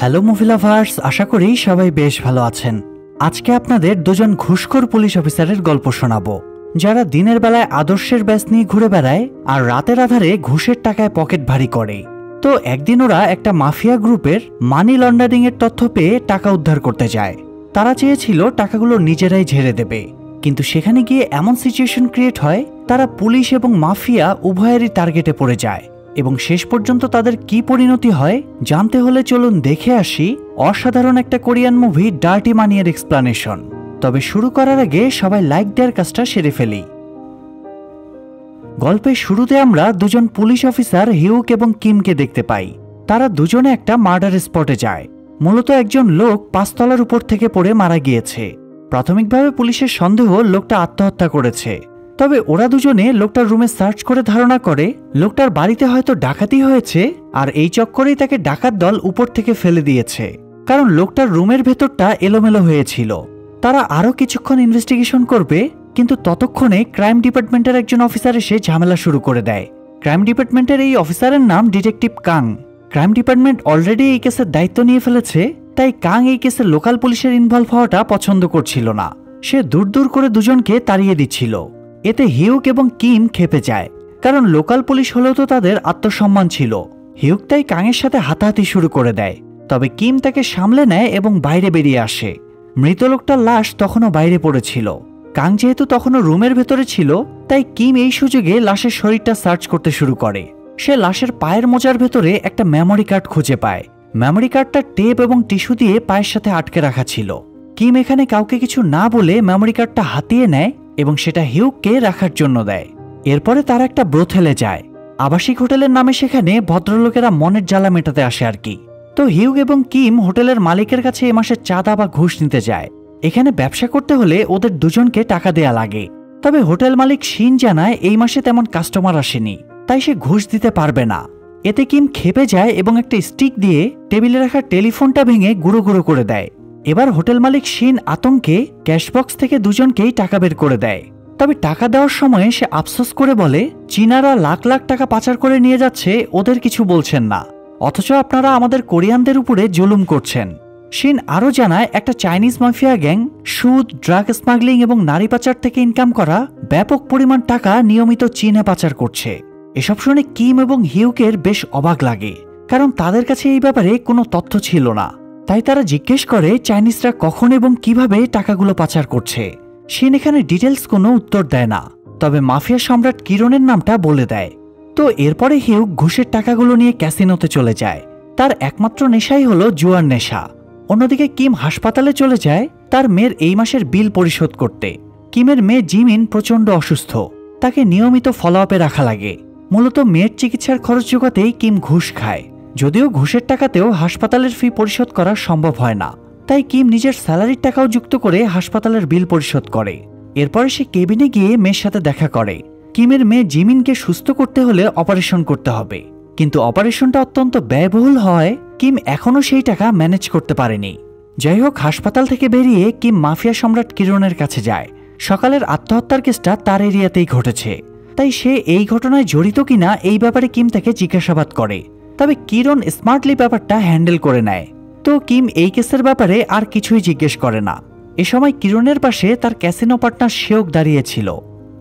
Hello movie lovers, আশা করি সবাই বেশ ভালো আছেন। আজকে আপনাদের দুজন ঘুষখোর পুলিশ অফিসারের গল্প শোনাবো, যারা দিনের বেলায় আদর্শের ব্যাস নিয়ে ঘুরে বেড়ায় আর রাতের আধারে ঘুষের টাকায় পকেট ভারী করে। তো একদিন ওরা একটা মাফিয়া গ্রুপের মানি লন্ডারিং এর তথ্য পেয়ে টাকা উদ্ধার করতে যায়। তারা চেয়েছিল টাকাগুলো নিজেরাই ঝেড়ে দেবে, কিন্তু সেখানে গিয়ে এমন সিচুয়েশন ক্রিয়েট হয় তারা পুলিশ এবং মাফিয়া উভয়েরই টার্গেটে পড়ে যায় এবং শেষ পর্যন্ত তাদের কি পরিণতি হয় জানতে হলে চলুন দেখে আসি অসাধারণ একটা কোরিয়ান মুভি ডার্টি মানি এর এক্সপ্লানেশন। তবে শুরু করার আগে সবাই লাইক দেওয়ার কাজটা সেরে ফেলি। গল্পের শুরুতে আমরা দুজন পুলিশ অফিসার হিউক এবং কিমকে দেখতে পাই। তারা দুজনে একটা মার্ডার স্পটে যায়। মূলত একজন লোক 5 তলার উপর থেকে পড়ে মারা গিয়েছে। প্রাথমিকভাবে পুলিশের সন্দেহ লোকটা আত্মহত্যা করেছে, তবে ওরা দুজনে লোকটার রুমে সার্চ করে ধারণা করে লোকটার বাড়িতে হয়তো ডাকাতি হয়েছে আর এই চক্করেই তাকে ডাকাত দল উপর থেকে ফেলে দিয়েছে, কারণ লোকটার রুমের ভেতরটা এলোমেলো হয়েছিল। তারা আরও কিছুক্ষণ ইনভেস্টিগেশন করবে, কিন্তু ততক্ষণে ক্রাইম ডিপার্টমেন্টের একজন অফিসার এসে ঝামেলা শুরু করে দেয়। ক্রাইম ডিপার্টমেন্টের এই অফিসারের নাম detective Kang. Crime department already এই কেসের দায়িত্ব নিয়ে ফেলেছে, তাই কাং এই কেসে লোকাল পুলিশের ইনভলভ হওয়াটা পছন্দ করছিল না। সে দূর দূর করে দুজনকে তাড়িয়ে দিচ্ছিল। এতে হিউক এবং কিম ক্ষেপে যায়, কারণ লোকাল পুলিশ হলেও তো তাদের আত্মসম্মান ছিল। হিউক তাই কাংয়ের সাথে হাতাহাতি শুরু করে দেয়, তবে কিম তাকে সামলে নেয় এবং বাইরে বেরিয়ে আসে। মৃত লোকটার লাশ তখনও বাইরে পড়েছিল। কাং যেহেতু তখনও রুমের ভেতরে ছিল, তাই কিম এই সুযোগে লাশের শরীরটা সার্চ করতে শুরু করে। সে লাশের পায়ের মোজার ভেতরে একটা মেমোরি কার্ড খুঁজে পায়। মেমোরি কার্ডটা টেপ এবং টিস্যু দিয়ে পায়ের সাথে আটকে রাখা ছিল। কিম এখানে কাউকে কিছু না বলে মেমোরি কার্ডটা হাতিয়ে নেয় এবং সেটা হিউককে রাখার জন্য দেয়। এরপরে তারা একটা ব্রোথেলে যায়। আবাসিক হোটেলের নামে সেখানে ভদ্রলোকেরা মনের জ্বালা মেটাতে আসে আর কি। তো হিউক এবং কিম হোটেলের মালিকের কাছে এ মাসে চাঁদা বা ঘুষ নিতে যায়। এখানে ব্যবসা করতে হলে ওদের দুজনকে টাকা দেয়া লাগে, তবে হোটেল মালিক শিন জানায় এই মাসে তেমন কাস্টমার আসেনি, তাই সে ঘুষ দিতে পারবে না। এতে কিম ক্ষেপে যায় এবং একটা স্টিক দিয়ে টেবিলে রাখা টেলিফোনটা ভেঙে গুঁড়ো গুঁড়ো করে দেয়। এবার হোটেল মালিক শিন আতঙ্কে ক্যাশবক্স থেকে দুজনকেই টাকা বের করে দেয়। তবে টাকা দেওয়ার সময় সে আফসোস করে বলে, চীনারা লাখ লাখ টাকা পাচার করে নিয়ে যাচ্ছে, ওদের কিছু বলছেন না, অথচ আপনারা আমাদের কোরিয়ানদের উপরে জুলুম করছেন। শিন আরও জানায় একটা চাইনিজ মাফিয়া গ্যাং সুদ, ড্রাগ স্মাগলিং এবং নারী পাচার থেকে ইনকাম করা ব্যাপক পরিমাণ টাকা নিয়মিত চীনে পাচার করছে। এসব শুনে কিম এবং হিউকের বেশ অবাক লাগে, কারণ তাদের কাছে এই ব্যাপারে কোনো তথ্য ছিল না। তাই তারা জিজ্ঞেস করে চাইনিজরা কখন এবং কিভাবে টাকাগুলো পাচার করছে। শিন এখানে ডিটেলস কোনো উত্তর দেয় না, তবে মাফিয়া সম্রাট কিরণের নামটা বলে দেয়। তো এরপরে হিউক ঘুষের টাকাগুলো নিয়ে ক্যাসিনোতে চলে যায়। তার একমাত্র নেশাই হলো জুয়ার নেশা। অন্যদিকে কিম হাসপাতালে চলে যায় তার মেয়ের এই মাসের বিল পরিশোধ করতে। কিমের মেয়ে জিমিন প্রচণ্ড অসুস্থ, তাকে নিয়মিত ফলো আপে রাখা লাগে। মূলত মেয়ের চিকিৎসার খরচ জোগাতেই কিম ঘুষ খায়, যদিও ঘুষের টাকাতেও হাসপাতালের ফি পরিশোধ করা সম্ভব হয় না। তাই কিম নিজের স্যালারির টাকাও যুক্ত করে হাসপাতালের বিল পরিশোধ করে। এরপরে সে কেবিনে গিয়ে মেয়ের সাথে দেখা করে। কিমের মেয়ে জিমিনকে সুস্থ করতে হলে অপারেশন করতে হবে, কিন্তু অপারেশনটা অত্যন্ত ব্যয়বহুল হওয়ায় কিম এখনও সেই টাকা ম্যানেজ করতে পারেনি। যাই হোক, হাসপাতাল থেকে বেরিয়ে কিম মাফিয়া সম্রাট কিরণের কাছে যায়। সকালের আত্মহত্যার কেসটা তার এরিয়াতেই ঘটেছে, তাই সে এই ঘটনায় জড়িত কিনা এই ব্যাপারে কিম তাকে জিজ্ঞাসাবাদ করে। তবে কিরণ স্মার্টলি ব্যাপারটা হ্যান্ডেল করে নেয়। তো কিম এই কেসের ব্যাপারে আর কিছুই জিজ্ঞেস করে না। এ সময় কিরণের পাশে তার ক্যাসিনো পার্টনার শিওক দাঁড়িয়েছিল।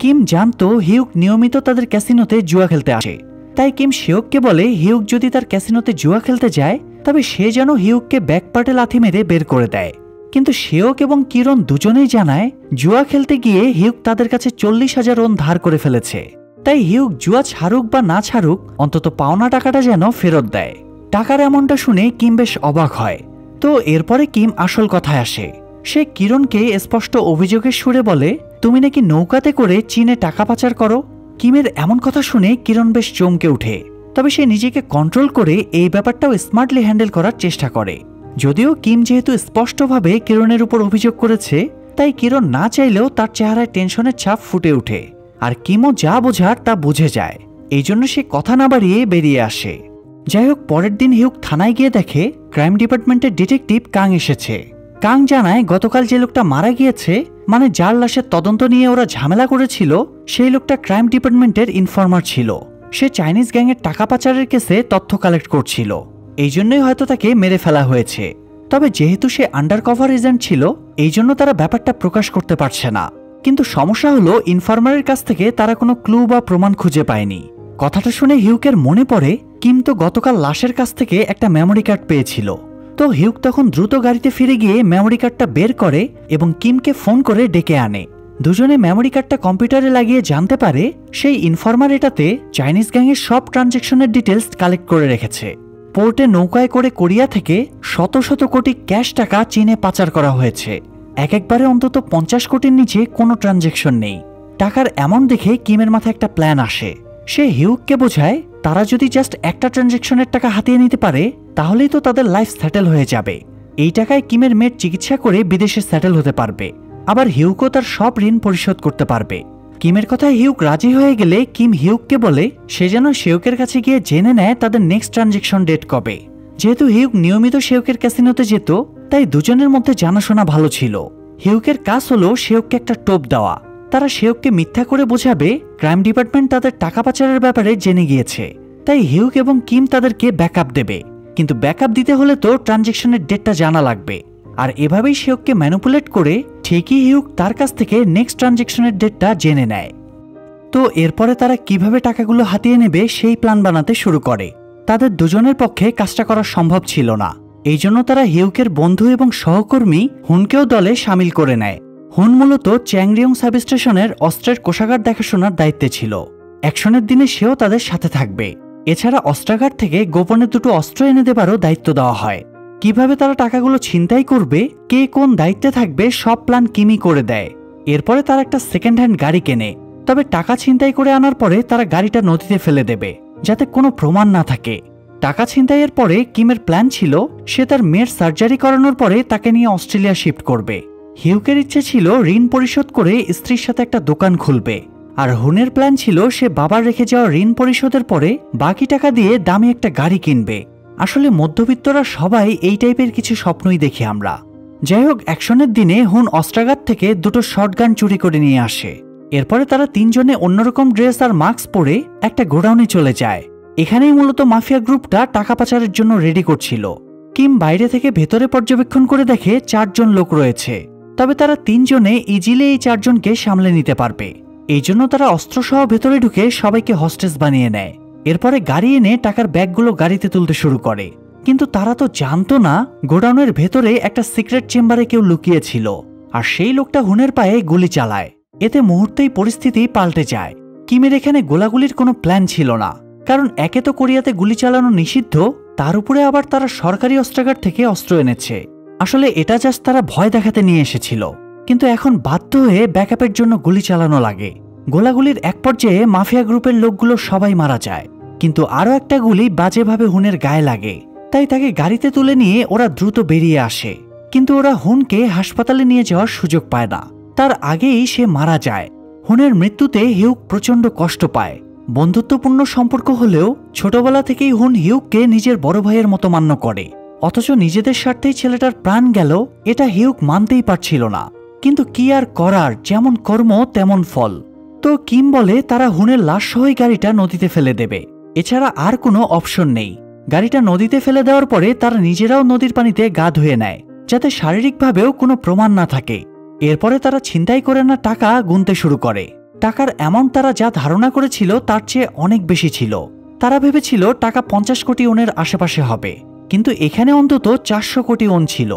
কিম জানতো হিউক নিয়মিত তাদের ক্যাসিনোতে জুয়া খেলতে আসে, তাই কিম শিওককে বলে হিউক যদি তার ক্যাসিনোতে জুয়া খেলতে যায় তবে সে যেন হিউককে ব্যাকপার্টে লাথি মেরে বের করে দেয়। কিন্তু শিওক এবং কিরণ দুজনেই জানায় জুয়া খেলতে গিয়ে হিউক তাদের কাছে 40,000 ওন ধার করে ফেলেছে, তাই হিউক জুয়া ছাড়ুক বা না ছাড়ুক অন্তত পাওনা টাকাটা যেন ফেরত দেয়। টাকার এমনটা শুনে কিম বেশ অবাক হয়। তো এরপরে কিম আসল কথায় আসে। সে কিরণকে স্পষ্ট অভিযোগের সুরে বলে, তুমি নাকি নৌকাতে করে চীনে টাকা পাচার করো। কিমের এমন কথা শুনে কিরণ বেশ চমকে ওঠে, তবে সে নিজেকে কন্ট্রোল করে এই ব্যাপারটাও স্মার্টলি হ্যান্ডেল করার চেষ্টা করে। যদিও কিম যেহেতু স্পষ্টভাবে কিরণের উপর অভিযোগ করেছে, তাই কিরণ না চাইলেও তার চেহারায় টেনশনের ছাপ ফুটে ওঠে, আর কিমও যা বোঝার তা বুঝে যায়। এই জন্য সে কথা না বাড়িয়ে বেরিয়ে আসে। যাই হোক, পরের দিন হিউক থানায় গিয়ে দেখে ক্রাইম ডিপার্টমেন্টের ডিটেকটিভ কাং এসেছে। কাং জানায় গতকাল যে লোকটা মারা গিয়েছে, মানে যার লাশের তদন্ত নিয়ে ওরা ঝামেলা করেছিল, সেই লোকটা ক্রাইম ডিপার্টমেন্টের ইনফর্মার ছিল। সে চাইনিজ গ্যাংয়ের টাকা পাচারের কেসে তথ্য কালেক্ট করছিল। এই জন্যই হয়তো তাকে মেরে ফেলা হয়েছে। তবে যেহেতু সে আন্ডারকভার এজেন্ট ছিল, এই জন্য তারা ব্যাপারটা প্রকাশ করতে পারছে না। কিন্তু সমস্যা হলো ইনফরমারের কাছ থেকে তারা কোনো ক্লু বা প্রমাণ খুঁজে পায়নি। কথাটা শুনে হিউকের মনে পড়ে কিম তো গতকাল লাশের কাছ থেকে একটা মেমোরি কার্ড পেয়েছিল। তো হিউক তখন দ্রুত গাড়িতে ফিরে গিয়ে মেমোরি কার্ডটা বের করে এবং কিমকে ফোন করে ডেকে আনে। দুজনে মেমোরি কার্ডটা কম্পিউটারে লাগিয়ে জানতে পারে সেই ইনফরমার এটাতে চাইনিজ গ্যাংয়ের সব ট্রানজ্যাকশনের ডিটেলস কালেক্ট করে রেখেছে। পোর্টে নৌকায় করে কোরিয়া থেকে শত শত কোটি ক্যাশ টাকা চীনে পাচার করা হয়েছে। একবারে অন্তত 50 কোটির নিচে কোনো ট্রানজ্যাকশন নেই। টাকার অ্যামাউন্ট দেখে কিমের মাথায় একটা প্ল্যান আসে। সে হিউককে বোঝায় তারা যদি জাস্ট একটা ট্রানজ্যাকশনের টাকা হাতিয়ে নিতে পারে তাহলেই তো তাদের লাইফ সেটেল হয়ে যাবে। এই টাকায় কিমের মেয়ের চিকিৎসা করে বিদেশে সেটেল হতে পারবে, আবার হিউকও তার সব ঋণ পরিশোধ করতে পারবে। কিমের কথায় হিউক রাজি হয়ে গেলে কিম হিউককে বলে সে যেন শেউকের কাছে গিয়ে জেনে নেয় তাদের নেক্সট ট্রানজ্যাকশন ডেট কবে। যেহেতু হিউক নিয়মিত শেউকের ক্যাসিনোতে যেত, তাই দুজনের মধ্যে জানাশোনা ভালো ছিল। হিউকের কাজ হলো শেউককে একটা টোপ দেওয়া। তারা শেউককে মিথ্যা করে বোঝাবে ক্রাইম ডিপার্টমেন্ট তাদের টাকা পাচারের ব্যাপারে জেনে গিয়েছে, তাই হিউক এবং কিম তাদেরকে ব্যাকআপ দেবে। কিন্তু ব্যাকআপ দিতে হলে তো ট্রানজ্যাকশনের ডেটটা জানা লাগবে। আর এভাবেই শেউককে ম্যানিপুলেট করে ঠিকই হিউক তার কাছ থেকে নেক্সট ট্রানজ্যাকশনের ডেটটা জেনে নেয়। তো এরপরে তারা কিভাবে টাকাগুলো হাতিয়ে নেবে সেই প্ল্যান বানাতে শুরু করে। তাদের দুজনের পক্ষে কাজটা করা সম্ভব ছিল না, এই জন্য তারা হিউকের বন্ধু এবং সহকর্মী হুনকেও দলে সামিল করে নেয়। হুন মূলত চ্যাংরিয়ং সাব স্টেশনের অস্ত্রের কোষাগার দেখাশোনার দায়িত্বে ছিল। অ্যাকশনের দিনে সেও তাদের সাথে থাকবে। এছাড়া অস্ত্রাগার থেকে গোপনে দুটো অস্ত্র এনে দেবারও দায়িত্ব দেওয়া হয়। কিভাবে তারা টাকাগুলো ছিনতাই করবে, কে কোন দায়িত্বে থাকবে, সব প্ল্যান কিমি করে দেয়। এরপরে তারা একটা সেকেন্ড হ্যান্ড গাড়ি কেনে। তবে টাকা ছিনতাই করে আনার পরে তারা গাড়িটা নদীতে ফেলে দেবে যাতে কোনো প্রমাণ না থাকে। টাকা ছিনতাইয়ের পরে কিমের প্ল্যান ছিল সে তার মেয়ের সার্জারি করানোর পরে তাকে নিয়ে অস্ট্রেলিয়া শিফট করবে। হিউকের ইচ্ছে ছিল ঋণ পরিশোধ করে স্ত্রীর সাথে একটা দোকান খুলবে। আর হুনের প্ল্যান ছিল সে বাবার রেখে যাওয়া ঋণ পরিশোধের পরে বাকি টাকা দিয়ে দামি একটা গাড়ি কিনবে। আসলে মধ্যবিত্তরা সবাই এই টাইপের কিছু স্বপ্নই দেখি আমরা। যাই হোক, অ্যাকশনের দিনে হুন অস্ত্রাগার থেকে দুটো শটগান চুরি করে নিয়ে আসে। এরপরে তারা তিনজনে অন্যরকম ড্রেস আর মাস্ক পরে একটা গোডাউনে চলে যায়। এখানেই মূলত মাফিয়া গ্রুপটা টাকা পাচারের জন্য রেডি করছিল। কিম বাইরে থেকে ভেতরে পর্যবেক্ষণ করে দেখে 4 জন লোক রয়েছে, তবে তারা তিনজনে ইজিলি এই 4 জনকে সামলে নিতে পারবে। এই জন্য তারা অস্ত্রসহ ভেতরে ঢুকে সবাইকে হস্টেজ বানিয়ে নেয়। এরপরে গাড়ি এনে টাকার ব্যাগগুলো গাড়িতে তুলতে শুরু করে। কিন্তু তারা তো জানতো না গোডাউনের ভেতরে একটা সিক্রেট চেম্বারে কেউ লুকিয়েছিল, আর সেই লোকটা হুনের পায়ে গুলি চালায়। এতে মুহূর্তেই পরিস্থিতি পাল্টে যায়। কিমের এখানে গোলাগুলির কোনো প্ল্যান ছিল না, কারণ একে তো কোরিয়াতে গুলি চালানো নিষিদ্ধ, তার উপরে আবার তারা সরকারি অস্ত্রাগার থেকে অস্ত্র এনেছে। আসলে এটা জাস্ট তারা ভয় দেখাতে নিয়ে এসেছিল, কিন্তু এখন বাধ্য হয়ে ব্যাকআপের জন্য গুলি চালানো লাগে। গোলাগুলির এক পর্যায়ে মাফিয়া গ্রুপের লোকগুলো সবাই মারা যায়, কিন্তু আরও একটা গুলি বাজেভাবে হুনের গায়ে লাগে। তাই তাকে গাড়িতে তুলে নিয়ে ওরা দ্রুত বেরিয়ে আসে। কিন্তু ওরা হুনকে হাসপাতালে নিয়ে যাওয়ার সুযোগ পায় না, তার আগেই সে মারা যায়। হুনের মৃত্যুতে হিউক প্রচন্ড কষ্ট পায়। বন্ধুত্বপূর্ণ সম্পর্ক হলেও ছোটবেলা থেকেই হুন হিউককে নিজের বড় ভাইয়ের মতো মান্য করে, অথচ নিজেদের স্বার্থেই ছেলেটার প্রাণ গেল এটা হিউক মানতেই পারছিল না। কিন্তু কি আর করার, যেমন কর্ম তেমন ফল। তো কিম বলে তারা হুনের লাশ সহই গাড়িটা নদীতে ফেলে দেবে, এছাড়া আর কোনো অপশন নেই। গাড়িটা নদীতে ফেলে দেওয়ার পরে তারা নিজেরাও নদীর পানিতে গা ধুয়ে নেয়, যাতে শারীরিকভাবেও কোনো প্রমাণ না থাকে। এরপরে তারা ছিনতাই করে না টাকা গুনতে শুরু করে। টাকার অ্যামাউন্ট তারা যা ধারণা করেছিল তার চেয়ে অনেক বেশি ছিল। তারা ভেবেছিল টাকা 50 কোটি ওনের আশেপাশে হবে, কিন্তু এখানে অন্তত 400 কোটি ওন ছিল।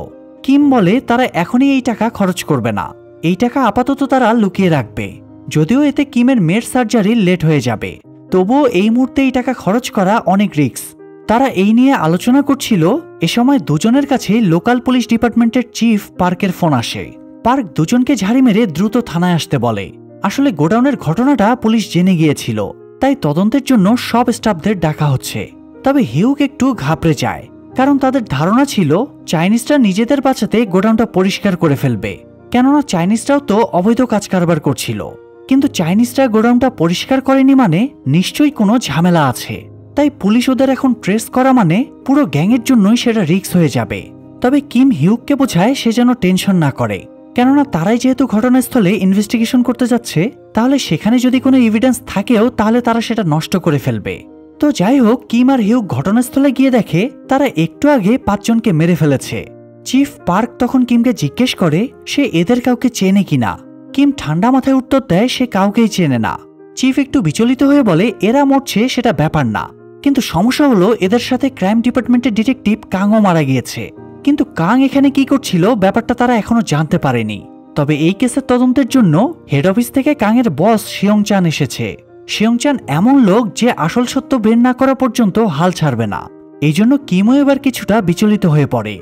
কিম বলে তারা এখনই এই টাকা খরচ করবে না, এই টাকা আপাতত তারা লুকিয়ে রাখবে। যদিও এতে কিমের মেয়ের সার্জারি লেট হয়ে যাবে, তবুও এই মুহূর্তে এই টাকা খরচ করা অনেক রিস্ক। তারা এই নিয়ে আলোচনা করছিল, এ সময় দুজনের কাছে লোকাল পুলিশ ডিপার্টমেন্টের চিফ পার্কের ফোন আসে। পার্ক দুজনকে ঝাড়ি মেরে দ্রুত থানায় আসতে বলে। আসলে গোডাউনের ঘটনাটা পুলিশ জেনে গিয়েছিল, তাই তদন্তের জন্য সব স্টাফদের ডাকা হচ্ছে। তবে হিউক একটু ঘাবড়ে যায়, কারণ তাদের ধারণা ছিল চাইনিজরা নিজেদের বাঁচাতে গোডাউনটা পরিষ্কার করে ফেলবে, কেননা চাইনিজরাও তো অবৈধ কাজ কারবার করছিল। কিন্তু চাইনিজরা গোডাউনটা পরিষ্কার করেনি মানে নিশ্চয়ই কোনো ঝামেলা আছে। তাই পুলিশ ওদের এখন ট্রেস করা মানে পুরো গ্যাংয়ের জন্যই সেটা রিস্ক হয়ে যাবে। তবে কিম হিউককে বোঝায় সে যেন টেনশন না করে, কেননা তারাই যেহেতু ঘটনাস্থলে ইনভেস্টিগেশন করতে যাচ্ছে, তাহলে সেখানে যদি কোনো এভিডেন্স থাকেও তাহলে তারা সেটা নষ্ট করে ফেলবে। তো যাই হোক, কিম আর হিউক ঘটনাস্থলে গিয়ে দেখে তারা একটু আগে 5 জনকে মেরে ফেলেছে। চিফ পার্ক তখন কিমকে জিজ্ঞেস করে সে এদের কাউকে চেনে কিনা। কিম ঠান্ডা মাথায় উত্তর দেয় সে কাউকেই চেনে না। চিফ একটু বিচলিত হয়ে বলে এরা মরছে সেটা ব্যাপার না, কিন্তু সমস্যা হলো এদের সাথে ক্রাইম ডিপার্টমেন্টের ডিটেকটিভ কাংও মারা গিয়েছে। কিন্তু কাং এখানে কি করছিল ব্যাপারটা তারা এখনো জানতে পারেনি। তবে এই কেসের তদন্তের জন্য হেড অফিস থেকে কাংয়ের বস শিয়ং চান এসেছে। শিয়ং চান এমন লোক যে আসল সত্য বের না করা পর্যন্ত হাল ছাড়বে না। এই জন্য কিমও এবার কিছুটা বিচলিত হয়ে পড়ে।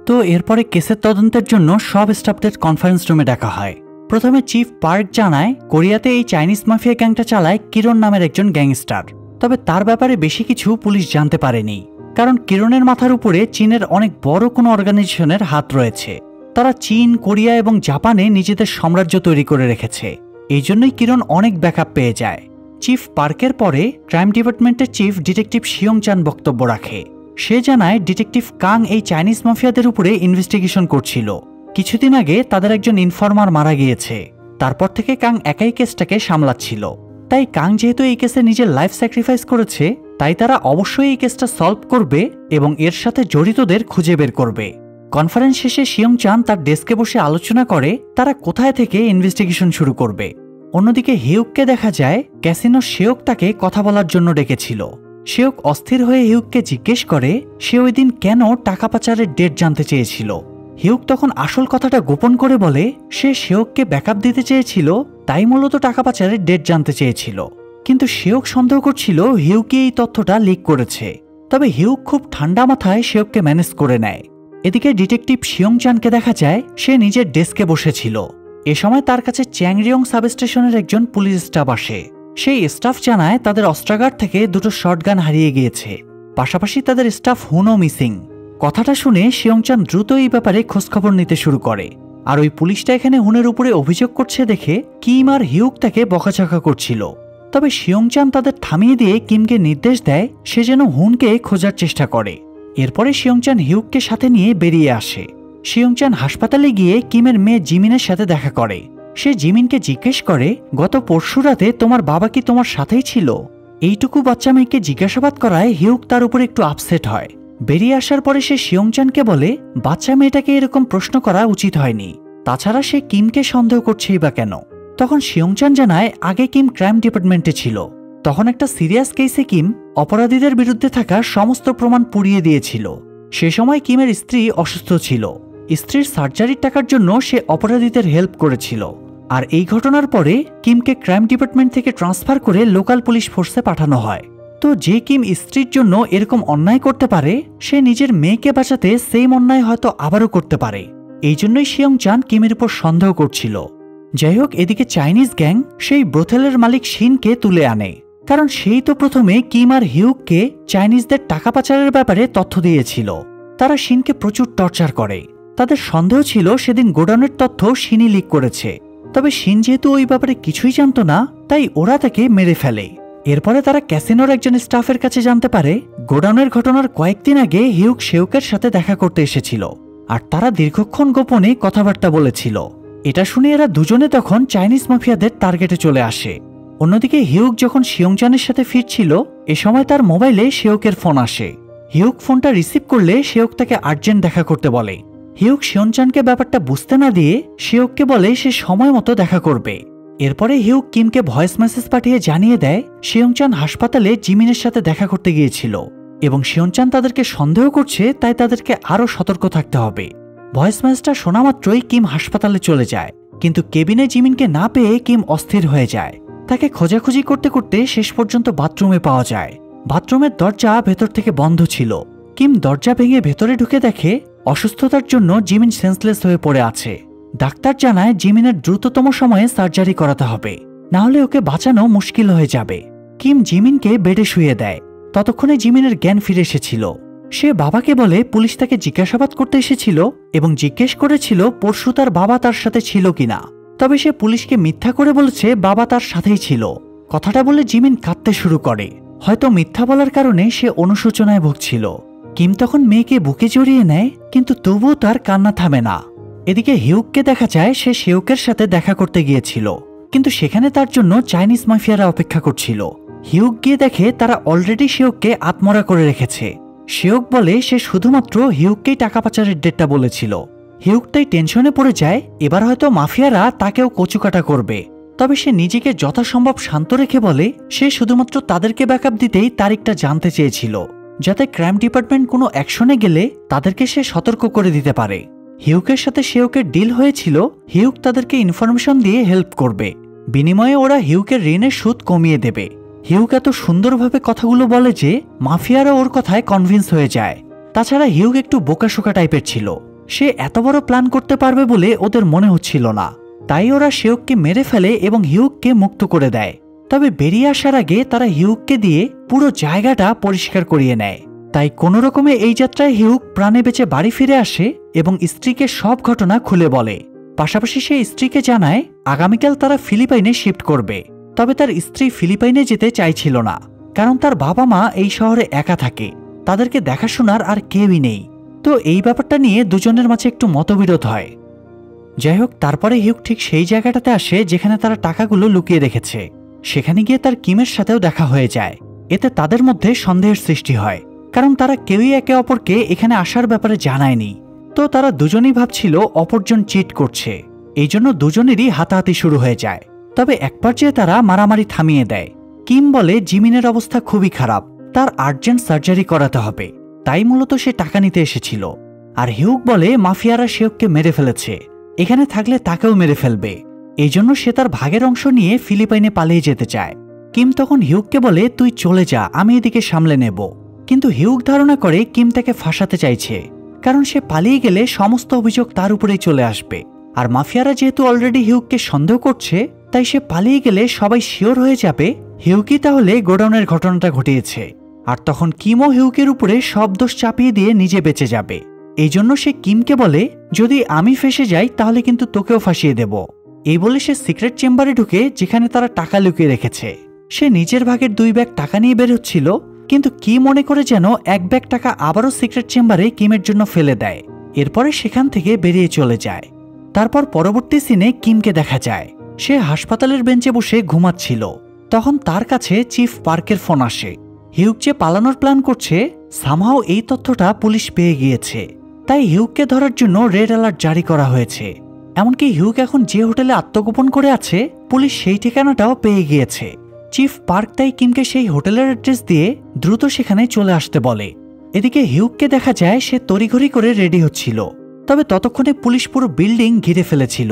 তো এরপরে কেসের তদন্তের জন্য সব স্টাফদের কনফারেন্স রুমে ডাকা হয়। প্রথমে চিফ পার্ক জানায় কোরিয়াতে এই চাইনিজ মাফিয়া গ্যাংটা চালায় কিরণ নামের একজন গ্যাংস্টার। তবে তার ব্যাপারে বেশি কিছু পুলিশ জানতে পারেনি, কারণ কিরণের মাথার উপরে চীনের অনেক বড় কোনো অর্গানাইজেশনের হাত রয়েছে। তারা চীন, কোরিয়া এবং জাপানে নিজেদের সাম্রাজ্য তৈরি করে রেখেছে। এই জন্যই কিরণ অনেক ব্যাকআপ পেয়ে যায়। চিফ পার্কের পরে ক্রাইম ডিপার্টমেন্টের চিফ ডিটেকটিভ শিয়ং চান বক্তব্য রাখে। সে জানায় ডিটেকটিভ কাং এই চাইনিজ মাফিয়াদের উপরে ইনভেস্টিগেশন করছিল। কিছুদিন আগে তাদের একজন ইনফর্মার মারা গিয়েছে। তারপর থেকে কাং একাই কেসটাকে সামলাচ্ছিল। তাই কাং যেহেতু এই কেসে নিজের লাইফ স্যাক্রিফাইস করেছে, তাই তারা অবশ্যই এই কেসটা সলভ করবে এবং এর সাথে জড়িতদের খুঁজে বের করবে। কনফারেন্স শেষে শিয়ং চান তার ডেস্কে বসে আলোচনা করে তারা কোথায় থেকে ইনভেস্টিগেশন শুরু করবে। অন্যদিকে হিউককে দেখা যায় ক্যাসিনো শেওক তাকে কথা বলার জন্য ডেকেছিল। শেওক অস্থির হয়ে হিউককে জিজ্ঞেস করে সে ওই দিন কেন টাকা পাচারের ডেট জানতে চেয়েছিল। হিউক তখন আসল কথাটা গোপন করে বলে সে শেওককে ব্যাকআপ দিতে চেয়েছিল, তাই মূলত টাকা পাচারের ডেট জানতে চেয়েছিল। কিন্তু শেওক সন্দেহ করছিল হিউকই এই তথ্যটা লিক করেছে। তবে হিউক খুব ঠান্ডা মাথায় শেওককে ম্যানেজ করে নেয়। এদিকে ডিটেকটিভ শিয়ং চানকে দেখা যায় সে নিজের ডেস্কে বসেছিল। এ সময় তার কাছে চ্যাংরিয়ং সাবস্টেশনের একজন পুলিশ স্টাফ আসে। সেই স্টাফ জানায় তাদের অস্ত্রাগার থেকে দুটো শটগান হারিয়ে গিয়েছে, পাশাপাশি তাদের স্টাফ হুনও মিসিং। কথাটা শুনে শিয়ং চান দ্রুত এই ব্যাপারে খোঁজখবর নিতে শুরু করে। আর ওই পুলিশটা এখানে হুনের উপরে অভিযোগ করছে দেখে কিম আর হিউক তাকে বকাঝকা করছিল। তবে শিয়ং চান তাদের থামিয়ে দিয়ে কিমকে নির্দেশ দেয় সে যেন হুনকে খোঁজার চেষ্টা করে। এরপরে শিয়ং চান হিউককে সাথে নিয়ে বেরিয়ে আসে। শিয়ং চান হাসপাতালে গিয়ে কিমের মেয়ে জিমিনের সাথে দেখা করে। সে জিমিনকে জিজ্ঞেস করে গত পরশু রাতে তোমার বাবা কি তোমার সাথেই ছিল। এইটুকু বাচ্চা মেয়েকে জিজ্ঞাসাবাদ করায় হিউক তার উপর একটু আপসেট হয়। বেরিয়ে আসার পরে সে শিয়ং চানকে বলে বাচ্চা মেয়েটাকে এরকম প্রশ্ন করা উচিত হয়নি, তাছাড়া সে কিমকে সন্দেহ করছেই বা কেন। তখন শিয়ং চান জানায় আগে কিম ক্রাইম ডিপার্টমেন্টে ছিল, তখন একটা সিরিয়াস কেসে কিম অপরাধীদের বিরুদ্ধে থাকা সমস্ত প্রমাণ পুড়িয়ে দিয়েছিল। সে সময় কিমের স্ত্রী অসুস্থ ছিল, স্ত্রীর সার্জারির টাকার জন্য সে অপরাধীদের হেল্প করেছিল। আর এই ঘটনার পরে কিমকে ক্রাইম ডিপার্টমেন্ট থেকে ট্রান্সফার করে লোকাল পুলিশ ফোর্সে পাঠানো হয়। তো যে কিম স্ত্রীর জন্য এরকম অন্যায় করতে পারে, সে নিজের মেয়েকে বাঁচাতে সেম অন্যায় হয়তো আবারও করতে পারে। এই জন্যই শিয়ং চান কিমের উপর সন্দেহ করছিল। যাই হোক, এদিকে চাইনিজ গ্যাং সেই ব্রোথেলের মালিক শিনকে তুলে আনে, কারণ সেই তো প্রথমে কিম আর হিউককে চাইনিজদের টাকা পাচারের ব্যাপারে তথ্য দিয়েছিল। তারা শিনকে প্রচুর টর্চার করে। তাদের সন্দেহ ছিল সেদিন গোডাউনের তথ্য শিনই লিক করেছে। তবে শিন যেহেতু ওই ব্যাপারে কিছুই জানত না, তাই ওরা তাকে মেরে ফেলে। এরপরে তারা ক্যাসিনোর একজন স্টাফের কাছে জানতে পারে গোডাউনের ঘটনার কয়েকদিন আগে হিউক শেউকের সাথে দেখা করতে এসেছিল, আর তারা দীর্ঘক্ষণ গোপনে কথাবার্তা বলেছিল। এটা শুনে এরা দুজনে তখন চাইনিজ মাফিয়াদের টার্গেটে চলে আসে। অন্যদিকে হিউক যখন শিয়ং চানের সাথে ফিরছিল, এ সময় তার মোবাইলে শেউকের ফোন আসে। হিউক ফোনটা রিসিভ করলে শেউক তাকে আর্জেন্ট দেখা করতে বলে। হিউক শিয়ং চানকে ব্যাপারটা বুঝতে না দিয়ে শেউককে বলে সে সময় মতো দেখা করবে। এরপরে হিউক কিমকে ভয়েস মেসেজ পাঠিয়ে জানিয়ে দেয় শিয়ং চান হাসপাতালে জিমিনের সাথে দেখা করতে গিয়েছিল এবং শিয়ং চান তাদেরকে সন্দেহ করছে, তাই তাদেরকে আরও সতর্ক থাকতে হবে। ভয়েস মেসেজটা শোনা মাত্রই কিম হাসপাতালে চলে যায়, কিন্তু কেবিনে জিমিনকে না পেয়ে কিম অস্থির হয়ে যায়। তাকে খোঁজাখুঁজি করতে করতে শেষ পর্যন্ত বাথরুমে পাওয়া যায়। বাথরুমের দরজা ভেতর থেকে বন্ধ ছিল। কিম দরজা ভেঙে ভেতরে ঢুকে দেখে অসুস্থতার জন্য জিমিন সেন্সলেস হয়ে পড়ে আছে। ডাক্তার জানায় জিমিনের দ্রুততম সময়ে সার্জারি করাতে হবে, না হলে ওকে বাঁচানো মুশকিল হয়ে যাবে। কিম জিমিনকে বেডে শুয়ে দেয়। ততক্ষণে জিমিনের জ্ঞান ফিরে এসেছিল। সে বাবাকে বলে পুলিশ তাকে জিজ্ঞাসাবাদ করতে এসেছিল এবং জিজ্ঞেস করেছিল পরশু তার বাবা তার সাথে ছিল কিনা। তবে সে পুলিশকে মিথ্যা করে বলেছে বাবা তার সাথেই ছিল। কথাটা বলে জিমিন কাঁদতে শুরু করে। হয়তো মিথ্যা বলার কারণে সে অনুশোচনায় ভুগছিল। কিম তখন মেয়েকে বুকে জড়িয়ে নেয়, কিন্তু তবুও তার কান্না থামে না। এদিকে হিউককে দেখা যায় সে শেউকের সাথে দেখা করতে গিয়েছিল, কিন্তু সেখানে তার জন্য চাইনিজ মাফিয়ারা অপেক্ষা করছিল। হিউক গিয়ে দেখে তারা অলরেডি শিওককে আত্মরা করে রেখেছে। শিওক বলে সে শুধুমাত্র হিউককেই টাকা পাচারের ডেটটা বলেছিল। হিউক তাই টেনশনে পড়ে যায়, এবার হয়তো মাফিয়ারা তাকেও কচুকাটা করবে। তবে সে নিজেকে যথাসম্ভব শান্ত রেখে বলে সে শুধুমাত্র তাদেরকে ব্যাকআপ দিতেই তারিখটা জানতে চেয়েছিল, যাতে ক্রাইম ডিপার্টমেন্ট কোনো অ্যাকশনে গেলে তাদেরকে সে সতর্ক করে দিতে পারে। হিউকের সাথে শিওকের ডিল হয়েছিল হিউক তাদেরকে ইনফরমেশন দিয়ে হেল্প করবে, বিনিময়ে ওরা হিউকের ঋণের সুদ কমিয়ে দেবে। হিউক এত সুন্দরভাবে কথাগুলো বলে যে মাফিয়ারা ওর কথায় কনভিন্স হয়ে যায়। তাছাড়া হিউক একটু বোকাশোকা টাইপের ছিল, সে এত বড় প্ল্যান করতে পারবে বলে ওদের মনে হচ্ছিল না। তাই ওরা শিওককে মেরে ফেলে এবং হিউককে মুক্ত করে দেয়। তবে বেরিয়ে আসার আগে তারা হিউককে দিয়ে পুরো জায়গাটা পরিষ্কার করিয়ে নেয়। তাই কোনো রকমে এই যাত্রায় হিউক প্রাণে বেঁচে বাড়ি ফিরে আসে এবং স্ত্রীকে সব ঘটনা খুলে বলে। পাশাপাশি সে স্ত্রীকে জানায় আগামীকাল তারা ফিলিপাইনে শিফট করবে। তবে তার স্ত্রী ফিলিপাইনে যেতে চাইছিল না, কারণ তার বাবা মা এই শহরে একা থাকে, তাদেরকে দেখাশোনার আর কেউই নেই। তো এই ব্যাপারটা নিয়ে দুজনের মাঝে একটু মতবিরোধ হয়। যাই হোক, তারপরে হিউক ঠিক সেই জায়গাটাতে আসে যেখানে তারা টাকাগুলো লুকিয়ে রেখেছে। সেখানে গিয়ে তার কিমের সাথেও দেখা হয়ে যায়। এতে তাদের মধ্যে সন্দেহের সৃষ্টি হয়, কারণ তারা কেউই একে অপরকে এখানে আসার ব্যাপারে জানায়নি। তো তারা দুজনেই ভাবছিল অপরজন চিট করছে, এই জন্য দুজনেরই হাতাহাতি শুরু হয়ে যায়। তবে এক পর্যায়ে তারা মারামারি থামিয়ে দেয়। কিম বলে জিমিনের অবস্থা খুবই খারাপ, তার আর্জেন্ট সার্জারি করাতে হবে, তাই মূলত সে টাকা নিতে এসেছিল। আর হিউক বলে মাফিয়ারা শিওককে মেরে ফেলেছে, এখানে থাকলে তাকেও মেরে ফেলবে, এই জন্য সে তার ভাগের অংশ নিয়ে ফিলিপাইনে পালিয়ে যেতে চায়। কিম তখন হিউককে বলে তুই চলে যা, আমি এদিকে সামলে নেব। কিন্তু হিউক ধারণা করে কিম তাকে ফাঁসাতে চাইছে, কারণ সে পালিয়ে গেলে সমস্ত অভিযোগ তার উপরেই চলে আসবে। আর মাফিয়ারা যেহেতু অলরেডি হিউককে সন্দেহ করছে, তাই সে পালিয়ে গেলে সবাই শিওর হয়ে যাবে হিউকই তাহলে গোডাউনের ঘটনাটা ঘটিয়েছে। আর তখন কিমও হিউকের উপরে সব দোষ চাপিয়ে দিয়ে নিজে বেঁচে যাবে। এই জন্য সে কিমকে বলে যদি আমি ফেঁসে যাই তাহলে কিন্তু তোকেও ফাঁসিয়ে দেব। এই বলে সে সিক্রেট চেম্বারে ঢুকে যেখানে তারা টাকা লুকিয়ে রেখেছে। সে নিজের ভাগের 2 ব্যাগ টাকা নিয়ে বের হচ্ছিল, কিন্তু কি মনে করে যেন 1 ব্যাগ টাকা আবারও সিক্রেট চেম্বারে কিমের জন্য ফেলে দেয়। এরপরে সেখান থেকে বেরিয়ে চলে যায়। তারপর পরবর্তী সিনে কিমকে দেখা যায় সে হাসপাতালের বেঞ্চে বসে ঘুমাচ্ছিল। তখন তার কাছে চিফ পার্কের ফোন আসে। হিউক যে পালানোর প্ল্যান করছে, সামহাও এই তথ্যটা পুলিশ পেয়ে গিয়েছে, তাই হিউককে ধরার জন্য রেড অ্যালার্ট জারি করা হয়েছে। এমনকি হিউক এখন যে হোটেলে আত্মগোপন করে আছে, পুলিশ সেই ঠিকানাটাও পেয়ে গিয়েছে। চিফ পার্ক তাই কিমকে সেই হোটেলের অ্যাড্রেস দিয়ে দ্রুত সেখানে চলে আসতে বলে। এদিকে হিউককে দেখা যায় সে তড়িঘড়ি করে রেডি হচ্ছিল, তবে ততক্ষণে পুলিশ পুরো বিল্ডিং ঘিরে ফেলেছিল।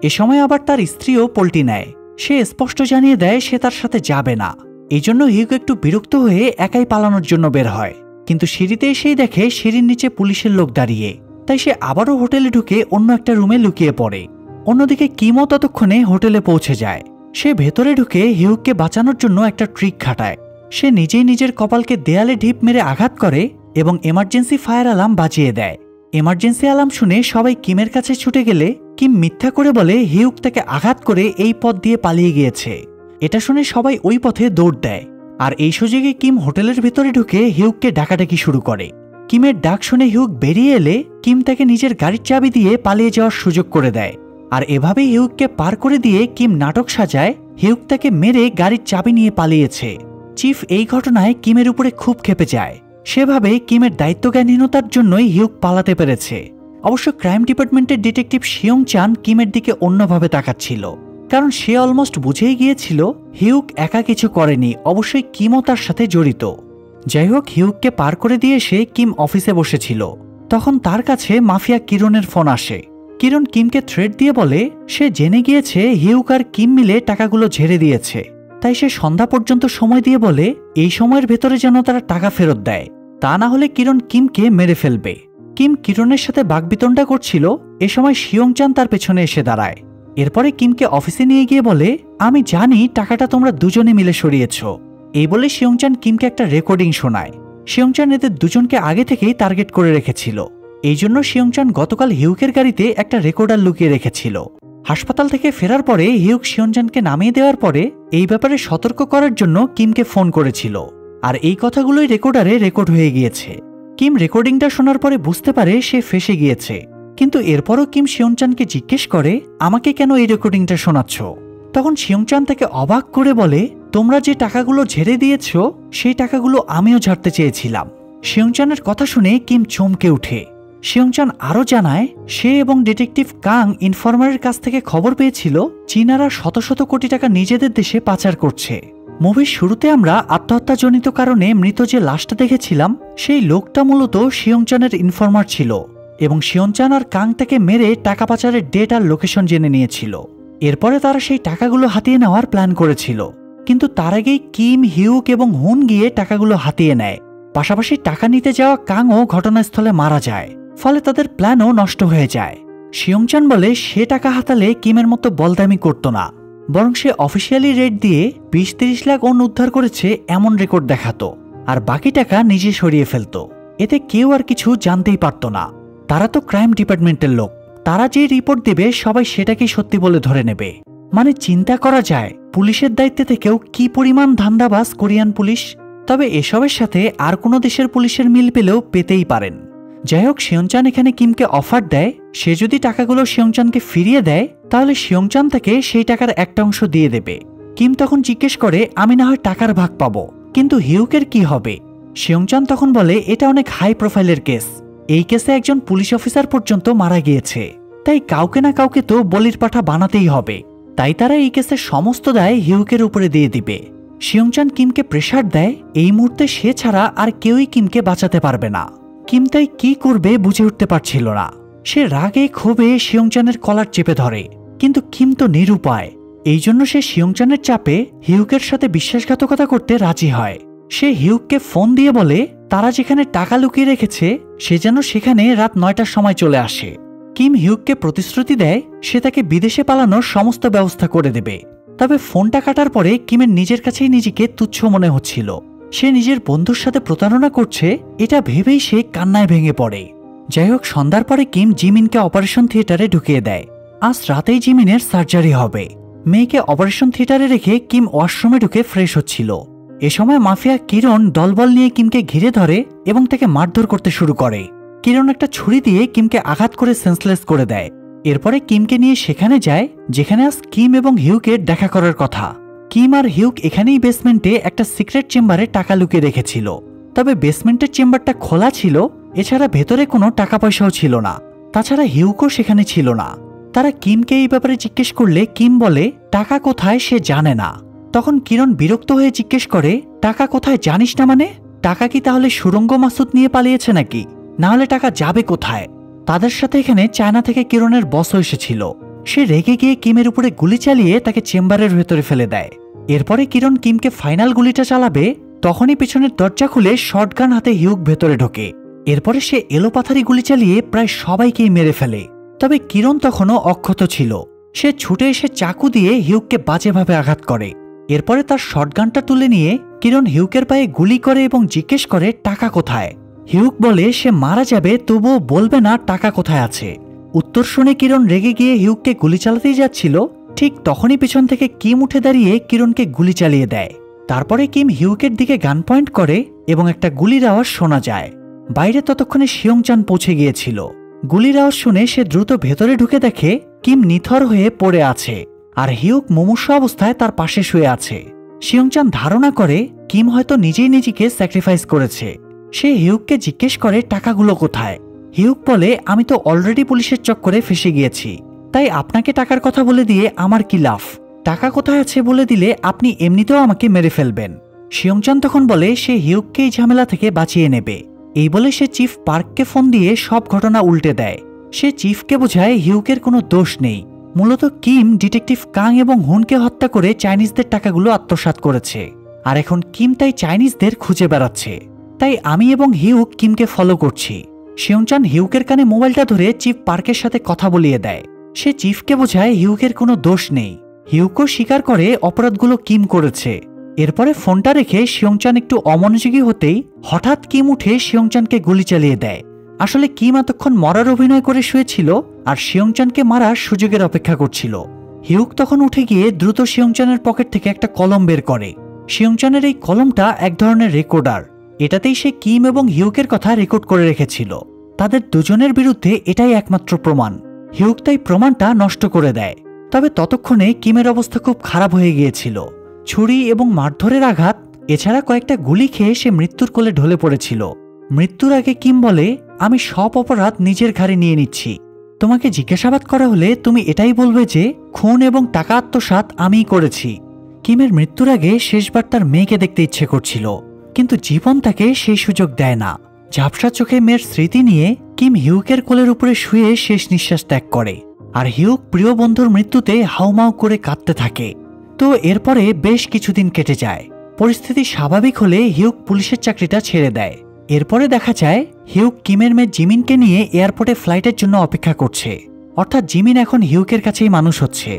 এ সময় আবার তার স্ত্রীও পল্টি নেয়। সে স্পষ্ট জানিয়ে দেয় সে তার সাথে যাবে না। এই জন্য হিউক একটু বিরক্ত হয়ে একাই পালানোর জন্য বের হয়, কিন্তু সিঁড়িতে এসেই দেখে সিঁড়ির নিচে পুলিশের লোক দাঁড়িয়ে। তাই সে আবারও হোটেলে ঢুকে অন্য একটা রুমে লুকিয়ে পড়ে। অন্যদিকে কিমও ততক্ষণে হোটেলে পৌঁছে যায়। সে ভেতরে ঢুকে হিউককে বাঁচানোর জন্য একটা ট্রিক খাটায়। সে নিজেই নিজের কপালকে দেয়ালে ঢিপ মেরে আঘাত করে এবং এমার্জেন্সি ফায়ার অ্যালার্ম বাজিয়ে দেয়। এমার্জেন্সি অ্যালার্ম শুনে সবাই কিমের কাছে ছুটে গেলে কিম মিথ্যা করে বলে হিউক তাকে আঘাত করে এই পথ দিয়ে পালিয়ে গিয়েছে। এটা শুনে সবাই ওই পথে দৌড় দেয়। আর এই সুযোগে কিম হোটেলের ভিতরে ঢুকে হিউককে ডাকাডাকি শুরু করে। কিমের ডাক শুনে হিউক বেরিয়ে এলে কিম তাকে নিজের গাড়ির চাবি দিয়ে পালিয়ে যাওয়ার সুযোগ করে দেয়। আর এভাবেই হিউককে পার করে দিয়ে কিম নাটক সাজায় হিউক তাকে মেরে গাড়ির চাবি নিয়ে পালিয়েছে। চিফ এই ঘটনায় কিমের উপরে খুব ক্ষেপে যায়। সেভাবে কিমের দায়িত্বজ্ঞানহীনতার জন্যই হিউক পালাতে পেরেছে। অবশ্য ক্রাইম ডিপার্টমেন্টের ডিটেকটিভ শিয়ং চান কিমের দিকে অন্যভাবে তাকাচ্ছিল, কারণ সে অলমোস্ট বুঝেই গিয়েছিল হিউক একা কিছু করেনি, অবশ্যই কিমও তার সাথে জড়িত। যাই হোক, হিউককে পার করে দিয়ে সে কিম অফিসে বসেছিল। তখন তার কাছে মাফিয়া কিরণের ফোন আসে। কিরণ কিমকে থ্রেট দিয়ে বলে সে জেনে গিয়েছে হিউক আর কিম মিলে টাকাগুলো ঝেড়ে দিয়েছে, তাই সে সন্ধ্যা পর্যন্ত সময় দিয়ে বলে এই সময়ের ভেতরে যেন তারা টাকা ফেরত দেয়, তা না হলে কিরণ কিমকে মেরে ফেলবে। কিম কিরণের সাথে বাকবিতণ্ডা করছিল, এ সময় শিয়ং চান তার পেছনে এসে দাঁড়ায়। এরপরে কিমকে অফিসে নিয়ে গিয়ে বলে আমি জানি টাকাটা তোমরা দুজনে মিলে সরিয়েছ। এই বলে শিয়ং চান কিমকে একটা রেকর্ডিং শোনায়। শিয়ং চান এদের দুজনকে আগে থেকেই টার্গেট করে রেখেছিল, এই জন্য শিয়ং চান গতকাল হিউকের গাড়িতে একটা রেকর্ডার লুকিয়ে রেখেছিল। হাসপাতাল থেকে ফেরার পরে হিউক শিয়ং চানকে নামিয়ে দেওয়ার পরে এই ব্যাপারে সতর্ক করার জন্য কিমকে ফোন করেছিল। আর এই কথাগুলোই রেকর্ডারে রেকর্ড হয়ে গিয়েছে। কিম রেকর্ডিংটা শোনার পরে বুঝতে পারে সে ফেঁসে গিয়েছে, কিন্তু এরপরও কিম শিয়ং চানকে জিজ্ঞেস করে আমাকে কেন এই রেকর্ডিংটা শোনাচ্ছ। তখন শিয়ং চান তাকে অবাক করে বলে তোমরা যে টাকাগুলো ঝেড়ে দিয়েছ সেই টাকাগুলো আমিও ঝাড়তে চেয়েছিলাম। শিয়ংচানের কথা শুনে কিম চমকে উঠে। শিয়ংচান আরও জানায় সে এবং ডিটেকটিভ কাং ইনফরমারের কাছ থেকে খবর পেয়েছিল চীনারা শত শত কোটি টাকা নিজেদের দেশে পাচার করছে। মুভির শুরুতে আমরা আত্মহত্যাজনিত কারণে মৃত যে লাশটা দেখেছিলাম সেই লোকটা মূলত শিয়ংচানের ইনফরমার ছিল এবং শিয়ংচান আর কাং তাকে মেরে টাকা পাচারের ডেট আর লোকেশন জেনে নিয়েছিল। এরপরে তারা সেই টাকাগুলো হাতিয়ে নেওয়ার প্ল্যান করেছিল, কিন্তু তার আগেই কিম, হিউক এবং হুন গিয়ে টাকাগুলো হাতিয়ে নেয়। পাশাপাশি টাকা নিতে যাওয়া কাংও ঘটনাস্থলে মারা যায়, ফলে তাদের প্ল্যানও নষ্ট হয়ে যায়। শিয়ংচান বলে সে টাকা হাতালে কিমের মতো বলদামি করত না, বরং সে অফিসিয়ালি রেট দিয়ে 20-30 লাখ ওন উদ্ধার করেছে এমন রেকর্ড দেখাতো, আর বাকি টাকা নিজে সরিয়ে ফেলত। এতে কেউ আর কিছু জানতেই পারত না। তারা তো ক্রাইম ডিপার্টমেন্টের লোক, তারা যে রিপোর্ট দেবে সবাই সেটাকেই সত্যি বলে ধরে নেবে। মানে চিন্তা করা যায় পুলিশের দায়িত্বে থেকেও কি পরিমাণ ধান্দাবাজ কোরিয়ান পুলিশ। তবে এসবের সাথে আর কোনো দেশের পুলিশের মিল পেলেও পেতেই পারেন। যাই হোক, শিয়ংচান এখানে কিমকে অফার দেয় সে যদি টাকাগুলো শিয়ংচানকে ফিরিয়ে দেয় তাহলে শিয়ংচান থেকে সেই টাকার একটা অংশ দিয়ে দেবে। কিম তখন জিজ্ঞেস করে আমি না হয় টাকার ভাগ পাবো, কিন্তু হিউকের কি হবে? শিয়ংচান তখন বলে এটা অনেক হাই প্রোফাইলের কেস, এই কেসে একজন পুলিশ অফিসার পর্যন্ত মারা গিয়েছে, তাই কাউকে না কাউকে তো বলির পাঠা বানাতেই হবে। তাই তারা এই কেসের সমস্ত দায় হিউকের উপরে দিয়ে দিবে। শিয়ংচান কিমকে প্রেসার দেয় এই মুহূর্তে সে ছাড়া আর কেউই কিমকে বাঁচাতে পারবে না। কিম তাই কি করবে বুঝে উঠতে পারছিল না। সে রাগে ক্ষোভে শিয়ংচানের কলার চেপে ধরে, কিন্তু কিম তো নিরুপায়। এই জন্য সে শিয়ংচানের চাপে হিউকের সাথে বিশ্বাসঘাতকতা করতে রাজি হয়। সে হিউককে ফোন দিয়ে বলে তারা যেখানে টাকা লুকিয়ে রেখেছে সে যেন সেখানে রাত 9টার সময় চলে আসে। কিম হিউককে প্রতিশ্রুতি দেয় সে তাকে বিদেশে পালানোর সমস্ত ব্যবস্থা করে দেবে। তবে ফোনটা কাটার পরে কিমের নিজের কাছেই নিজেকে তুচ্ছ মনে হচ্ছিল। সে নিজের বন্ধুর সাথে প্রতারণা করছে এটা ভেবেই সে কান্নায় ভেঙে পড়ে। যাই হোক, সন্ধ্যার পরে কিম জিমিনকে অপারেশন থিয়েটারে ঢুকিয়ে দেয়। আজ রাতেই জিমিনের সার্জারি হবে। মেয়েকে অপারেশন থিয়েটারে রেখে কিম ওয়াশরুমে ঢুকে ফ্রেশ হচ্ছিল। এ সময় মাফিয়া কিরণ দলবল নিয়ে কিমকে ঘিরে ধরে এবং তাকে মারধর করতে শুরু করে। কিরণ একটা ছুরি দিয়ে কিমকে আঘাত করে সেন্সলেস করে দেয়। এরপরে কিমকে নিয়ে সেখানে যায় যেখানে আজ কিম এবং হিউকের দেখা করার কথা। কিম আর হিউক এখানেই বেসমেন্টে একটা সিক্রেট চেম্বারে টাকা লুকিয়ে রেখেছিল। তবে বেসমেন্টের চেম্বারটা খোলা ছিল, এছাড়া ভেতরে কোনো টাকা পয়সাও ছিল না। তাছাড়া হিউকও সেখানে ছিল না। তারা কিমকে এই ব্যাপারে জিজ্ঞেস করলে কিম বলে টাকা কোথায় সে জানে না। তখন কিরণ বিরক্ত হয়ে জিজ্ঞেস করে টাকা কোথায় জানিস না মানে? টাকা কি তাহলে সুরঙ্গ মাসুদ নিয়ে পালিয়েছে নাকি? না হলে টাকা যাবে কোথায়? তাদের সাথে এখানে চায়না থেকে কিরণের বসও এসেছিল। সে রেগে গিয়ে কিমের উপরে গুলি চালিয়ে তাকে চেম্বারের ভেতরে ফেলে দেয়। এরপরে কিরণ কিমকে ফাইনাল গুলিটা চালাবে, তখনই পিছনের দরজা খুলে শটগান হাতে হিউক ভেতরে ঢোকে। এরপরে সে এলোপাথারি গুলি চালিয়ে প্রায় সবাইকেই মেরে ফেলে। তবে কিরণ তখনও অক্ষত ছিল। সে ছুটে এসে চাকু দিয়ে হিউককে বাজেভাবে আঘাত করে। এরপরে তার শটগানটা তুলে নিয়ে কিরণ হিউকের পায়ে গুলি করে এবং জিজ্ঞেস করে টাকা কোথায়। হিউক বলে সে মারা যাবে তবুও বলবে না টাকা কোথায় আছে। উত্তর শুনে কিরণ রেগে গিয়ে হিউককে গুলি চালাতেই যাচ্ছিল, ঠিক তখনই পিছন থেকে কিম উঠে দাঁড়িয়ে কিরণকে গুলি চালিয়ে দেয়। তারপরে কিম হিউকের দিকে গান পয়েন্ট করে এবং একটা গুলির আওয়াজ শোনা যায়। বাইরে ততক্ষণে শিয়ংচান পৌঁছে গিয়েছিল। গুলির আওয়াজ শুনে সে দ্রুত ভেতরে ঢুকে দেখে কিম নিথর হয়ে পড়ে আছে আর হিউক মুমূর্ষু অবস্থায় তার পাশে শুয়ে আছে। শিয়ংচান ধারণা করে কিম হয়তো নিজেই নিজেকে স্যাক্রিফাইস করেছে। সে হিউককে জিজ্ঞেস করে টাকাগুলো কোথায়। হিউক বলে আমি তো অলরেডি পুলিশের চক্করে ফেসে গিয়েছি, তাই আপনাকে টাকার কথা বলে দিয়ে আমার কি লাভ? টাকা কোথায় আছে বলে দিলে আপনি এমনিতেও আমাকে মেরে ফেলবেন। শিয়ংচান তখন বলে সে হিউককে এই ঝামেলা থেকে বাঁচিয়ে নেবে। এই বলে সে চিফ পার্ককে ফোন দিয়ে সব ঘটনা উল্টে দেয়। সে চিফকে বোঝায় হিউকের কোনো দোষ নেই। মূলত কিম ডিটেকটিভ কাং এবং হুনকে হত্যা করে চাইনিজদের টাকাগুলো আত্মসাৎ করেছে, আর এখন কিম তাই চাইনিজদের খুঁজে বেড়াচ্ছে। তাই আমি এবং হিউক কিমকে ফলো করছি। শিয়ংচান হিউকের কানে মোবাইলটা ধরে চিফ পার্কের সাথে কথা বলিয়ে দেয়। সে চিফকে বোঝায় হিউকের কোনো দোষ নেই। হিউকও স্বীকার করে অপরাধগুলো কিম করেছে। এরপরে ফোনটা রেখে শিয়ংচান একটু অমনোযোগী হতেই হঠাৎ কিম উঠে শিয়ংচানকে গুলি চালিয়ে দেয়। আসলে কিম এতক্ষণ মরার অভিনয় করে শুয়েছিল আর শিয়ংচানকে মারার সুযোগের অপেক্ষা করছিল। হিউক তখন উঠে গিয়ে দ্রুত শিয়ংচানের পকেট থেকে একটা কলম বের করে। শিয়ংচানের এই কলমটা এক ধরনের রেকর্ডার। এটাতেই সে কিম এবং হিউকের কথা রেকর্ড করে রেখেছিল। তাদের দুজনের বিরুদ্ধে এটাই একমাত্র প্রমাণ। হিউক তাই প্রমাণটা নষ্ট করে দেয়। তবে ততক্ষণে কিমের অবস্থা খুব খারাপ হয়ে গিয়েছিল। ছুরি এবং মারধরের আঘাত এছাড়া কয়েকটা গুলি খেয়ে সে মৃত্যুর কোলে ঢলে পড়েছিল। মৃত্যুর আগে কিম বলে, আমি সব অপরাধ নিজের ঘাড়ে নিয়ে নিচ্ছি। তোমাকে জিজ্ঞাসাবাদ করা হলে তুমি এটাই বলবে যে খুন এবং টাকা আত্মসাৎ আমিই করেছি। কিমের মৃত্যুর আগে শেষবার তার মেয়েকে দেখতে ইচ্ছে করছিল, কিন্তু জীবন তাকে সেই সুযোগ দেয় না। ঝাপসা চোখে মেয়ের স্মৃতি নিয়ে কিম হিউকের কোলের উপরে শুয়ে শেষ নিঃশ্বাস ত্যাগ করে, আর হিউক প্রিয় বন্ধুর মৃত্যুতে হাউমাউ করে কাঁদতে থাকে। তো এরপরে বেশ কিছুদিন কেটে যায়। পরিস্থিতি স্বাভাবিক হলে হিউক পুলিশের চাকরিটা ছেড়ে দেয়। এরপরে দেখা যায় হিউক কিমের মেয়ে জিমিনকে নিয়ে এয়ারপোর্টে ফ্লাইটের জন্য অপেক্ষা করছে, অর্থাৎ জিমিন এখন হিউকের কাছেই মানুষ হচ্ছে।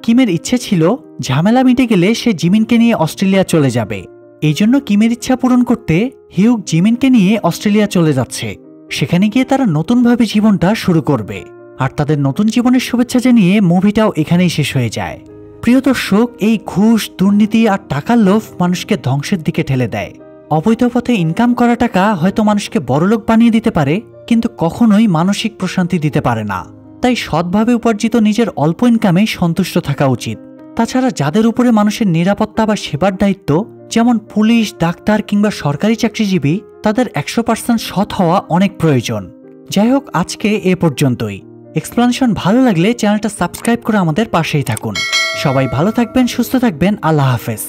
কিমের ইচ্ছে ছিল ঝামেলা মিটে গেলে সে জিমিনকে নিয়ে অস্ট্রেলিয়া চলে যাবে। এই জন্য কিমের ইচ্ছা পূরণ করতে হিউক জিমিনকে নিয়ে অস্ট্রেলিয়া চলে যাচ্ছে। সেখানে গিয়ে তারা নতুনভাবে জীবনটা শুরু করবে, আর তাদের নতুন জীবনের শুভেচ্ছা জানিয়ে মুভিটাও এখানেই শেষ হয়ে যায়। প্রিয় দর্শক, এই ঘুষ, দুর্নীতি আর টাকার লোভ মানুষকে ধ্বংসের দিকে ঠেলে দেয়। অবৈধ পথে ইনকাম করা টাকা হয়তো মানুষকে বড়লোক বানিয়ে দিতে পারে, কিন্তু কখনোই মানসিক প্রশান্তি দিতে পারে না। তাই সৎভাবে উপার্জিত নিজের অল্প ইনকামে সন্তুষ্ট থাকা উচিত। তাছাড়া যাদের উপরে মানুষের নিরাপত্তা বা সেবার দায়িত্ব, যেমন পুলিশ, ডাক্তার কিংবা সরকারি চাকরিজীবী, তাদের 100% সৎ হওয়া অনেক প্রয়োজন। যাই হোক, আজকে এ পর্যন্তই। এক্সপ্লানেশন ভালো লাগলে চ্যানেলটা সাবস্ক্রাইব করে আমাদের পাশেই থাকুন। সবাই ভালো থাকবেন, সুস্থ থাকবেন। আল্লাহ হাফেজ।